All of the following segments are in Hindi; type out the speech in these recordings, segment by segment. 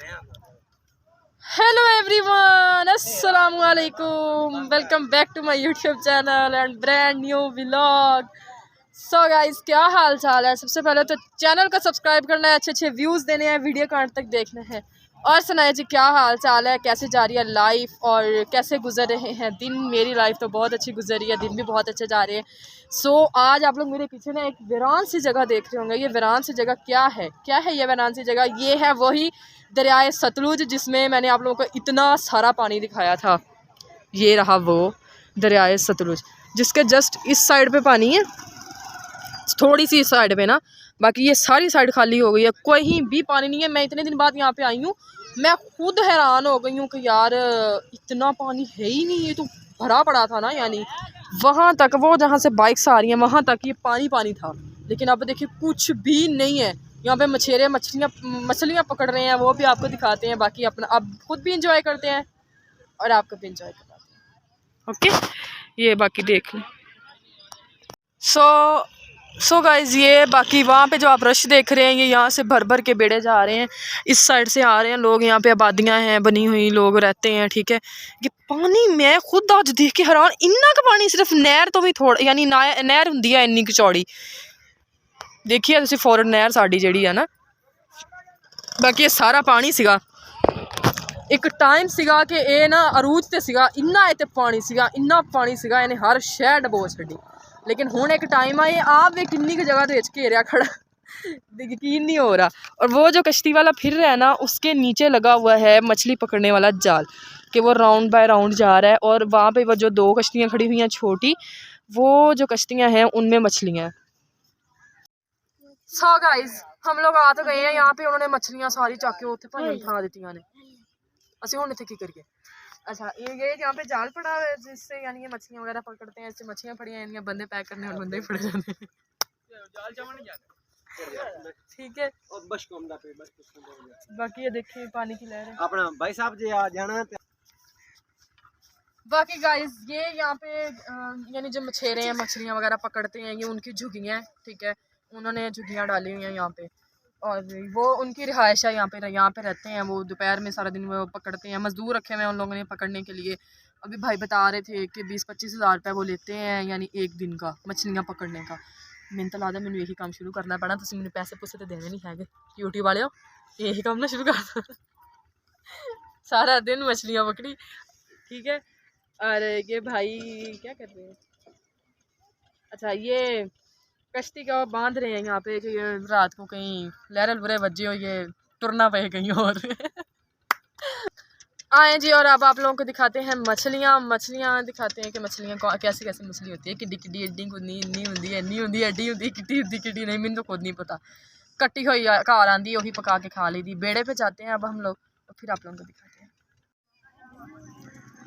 हेलो एवरीवन, अस्सलाम वालेकुम। Welcome back to my YouTube channel and brand new vlog. So guys, क्या हाल चाल है? सबसे पहले तो चैनल को सब्सक्राइब करना है, अच्छे अच्छे व्यूज़ देने हैं, वीडियो को अंत तक देखना है। और सुनाए जी, क्या हाल चाल है, कैसे जा रही है लाइफ और कैसे गुजर रहे हैं दिन? मेरी लाइफ तो बहुत अच्छी गुजर रही है, दिन भी बहुत अच्छे जा रहे हैं। सो आज आप लोग मेरे पीछे ना एक वीरान सी जगह देख रहे होंगे। ये वीरान सी जगह क्या है? ये वीरान सी जगह ये है वही दरियाए सतलुज, जिसमें मैंने आप लोगों को इतना सारा पानी दिखाया था। ये रहा वो दरियाए सतलुज, जिसके जस्ट इस साइड पे पानी है, थोड़ी सी इस साइड पे ना, बाकी ये सारी साइड खाली हो गई है, कहीं भी पानी नहीं है। मैं इतने दिन बाद यहाँ पे आई हूँ, मैं खुद हैरान हो गई हूँ कि यार इतना पानी है ही नहीं, ये तो भरा पड़ा था ना। यानी वहाँ तक, वो जहाँ से बाइक्स आ रही हैं वहाँ तक ये पानी पानी था, लेकिन अब देखिए कुछ भी नहीं है। यहाँ पे मछेरे मछलियाँ पकड़ रहे हैं, वो भी आपको दिखाते हैं। बाकी अपना अब खुद भी इंजॉय करते हैं और आपको भी इंजॉय कराते हैं। ओके, ये बाकी देख लें। सो गाइज़, ये बाकी वहाँ पे जो आप रश देख रहे हैं, ये यहाँ से भर भर के बेड़े जा रहे हैं, इस साइड से आ रहे हैं लोग। यहाँ पे आबादियाँ हैं बनी हुई, लोग रहते हैं, ठीक है। ये पानी मैं खुद आज देख के हैरान, इन्ना का पानी सिर्फ नहर तो भी थोड़ा, यानी नहर होंदी है इन्नी की चौड़ी, देखिए तुसीं फॉरन नहर साड़ी जिहड़ी है ना। बाकी ये सारा पानी सीगा, एक टाइम सीगा कि ये ना अरूज ते सीगा, इन्ना इत्ते पानी सीगा, इन्ना पानी सीगा, इन्हें हर शहर डबो छड्डी। लेकिन हुण एक टाइम आए, आप वे किन्नी की जगह तो घेरिया खड़ा, यकीन नहीं हो रहा। और वो जो कश्ती वाला फिर रहा है ना, उसके नीचे लगा हुआ है मछली पकड़ने वाला जाल, कि वो राउंड बाय राउंड जा रहा है। और वहाँ पे वो जो दो कश्तियाँ खड़ी हुई हैं छोटी, वो जो कश्तियाँ हैं उनमें मछलियाँ हैं। सो गाइज, हम लोग आ तो गए हैं यहाँ पे, उन्होंने मछलियाँ सारी चक के उत्थे भाई उठा दी ने। असं हुण इत्थे की करिए? अच्छा, ये यहाँ पे जाल पड़ा हुआ है, जिससे यानी ये मछलियाँ वगैरह पकड़ते हैं। इससे मछलियाँ पड़ी हैं, बंदे पैक करने और बंदे ही पड़े जाते हैं, ठीक है। बाकी ये देखिए पानी की लहर है अपना भाई साहब जी आ जाना है। बाकी गाइस, ये यहाँ पे यानी जो मछेरे हैं, मछलियाँ वगैरह पकड़ते हैं, ये उनकी झुग्गियाँ हैं, ठीक है। उन्होंने झुग्गियाँ डाली हुई हैं यहाँ पे, और वो उनकी रिहाइश है। यहाँ पे रहते हैं वो। दोपहर में सारा दिन वो पकड़ते हैं, मजदूर रखे हुए हैं उन लोगों ने पकड़ने के लिए। अभी भाई बता रहे थे कि 20-25 हज़ार रुपये वो लेते हैं, यानी एक दिन का मछलियाँ पकड़ने का। मैंने तो लगता मैंने यही काम शुरू करना पैना, तो मैंने पैसे पूसे तो देने नहीं है यूट्यूब वाले हो, यही काम ना शुरू कर दो। सारा दिन मछलियाँ पकड़ी, ठीक है। और ये भाई क्या कर रहे हैं? अच्छा, ये कश्ती का बांध रहे हैं यहाँ पे कि ये रात को कहीं लहरे लहरे बजे हो, ये टुरना पे कहीं और। आए जी, और अब आप लोगों को दिखाते हैं मछलियाँ दिखाते हैं कि मछलियाँ कैसी कैसी मछली होती है। किड्डी किड्डी एड्डी कुनी इन्नी होंगी है, इन्नी होंगी एड्डी होंगी, किड्डी होंगी किड्डी नहीं, मैंने तो खुद नहीं पता। कट्टी हुई घर आँदी, वही पका के खा ली थी। बेड़े पे जाते हैं अब हम लोग, तो फिर आप लोगों को दिखाते हैं।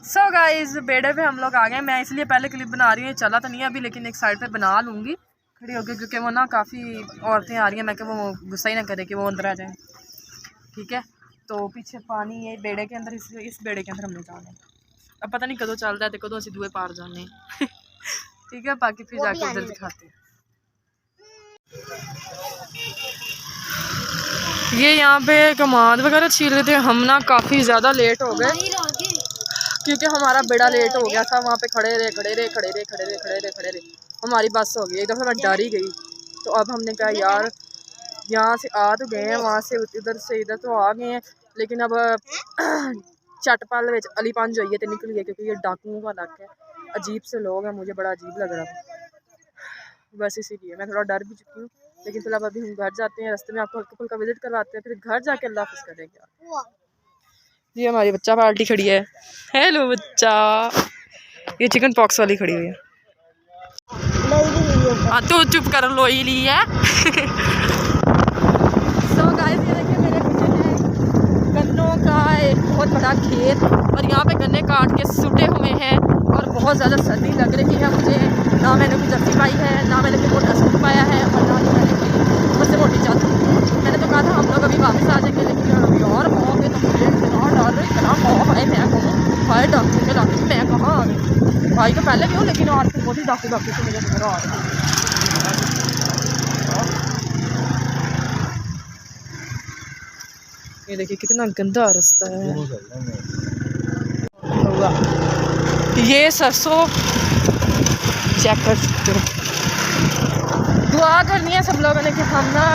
सो गाइज, बेड़े पे हम लोग आ गए। मैं इसलिए पहले क्लिप बना रही हूँ, चला तो नहीं अभी, लेकिन एक साइड पे बना लूँगी खड़ी होगी, क्योंकि वो ना काफ़ी औरतें आ रही हैं, मैं कि वो गुस्सा ही ना करे कि वो अंदर आ जाए, ठीक है। तो पीछे पानी है बेड़े के अंदर, इस बेड़े के अंदर हमने जाना है। अब पता नहीं कदों चलता है, तो कदों असीं दूए पार जाने ठीक है। बाकी फिर जाके उधर दिखाते हैं। ये यहाँ पे कमाद वगैरह छील रहे थे हम ना, काफ़ी ज़्यादा लेट हो गए क्योंकि हमारा बेड़ा लेट हो गया था। वहाँ पे खड़े रहे, हमारी बस हो गई। एक दफ़ा मैं डर ही गई, तो अब हमने कहा यार यहाँ से आ तो गए हैं, वहाँ से इधर से इधर तो आ गए हैं, लेकिन अब चटपल में अलीपंज होइए तो निकल गए, क्योंकि ये डाकुओं का इलाका है, अजीब से लोग हैं, मुझे बड़ा अजीब लग रहा था। बस इसीलिए मैं थोड़ा डर भी चुकी हूँ। लेकिन फिलहाल अभी हम घर जाते हैं, रास्ते में आपको हल्का फुल्का विजिट करवाते हैं, फिर घर जाके अल्लाह हाफ़िज़ करेंगे। ये हमारी बच्चा पार्टी खड़ी है। हेलो बच्चा, ये चिकन पॉक्स वाली खड़ी हुई है। हाँ तो चुप कर, लोई ली है। सो गाइस, ये देखिए मेरे पीछे है गन्नों का एक बहुत बड़ा खेत, और यहाँ पे गन्ने काट के सूटे हुए हैं, और बहुत ज़्यादा सर्दी लग रही है मुझे। ना मैंने कोई जर्सी पाई है, ना मैंने कोई मोटा सूट पाया है, और ना मैंने कोई ऊपर से मोटी चादर। मैंने तो कहा था हम लोग अभी वापस आ जाएंगे, लेकिन अभी और बहुत है, तो मुझे इतना डर रहा, इतना बहुत है। मैं कहूँ भाई डाकू के लाके मैं कहाँ आ गई, भाई तो पहले भी हूँ, लेकिन और फिर बहुत ही डाकू से मुझे नजर आ रही है। ये देखिए कितना गंदा रास्ता है। ये सरसों चेक कर सकते हो। दुआ करनी है सब लोगों ने कि हम ना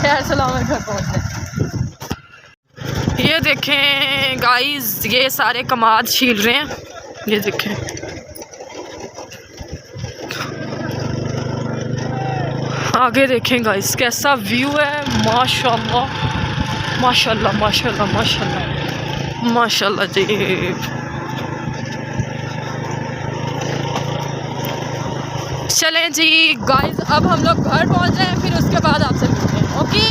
खैर सलामत घर पहुँच जाए। ये देखें गाइस, ये सारे कमाद छील रहे हैं। ये देखें आगे देखें गाइस कैसा व्यू है। माशाल्लाह माशाल्लाह माशाल्लाह माशाल्लाह माशाल्लाह जी। चलें जी गाइस, अब हम लोग घर पहुंच जाएं, फिर उसके बाद आपसे मिलते हैं। ओके।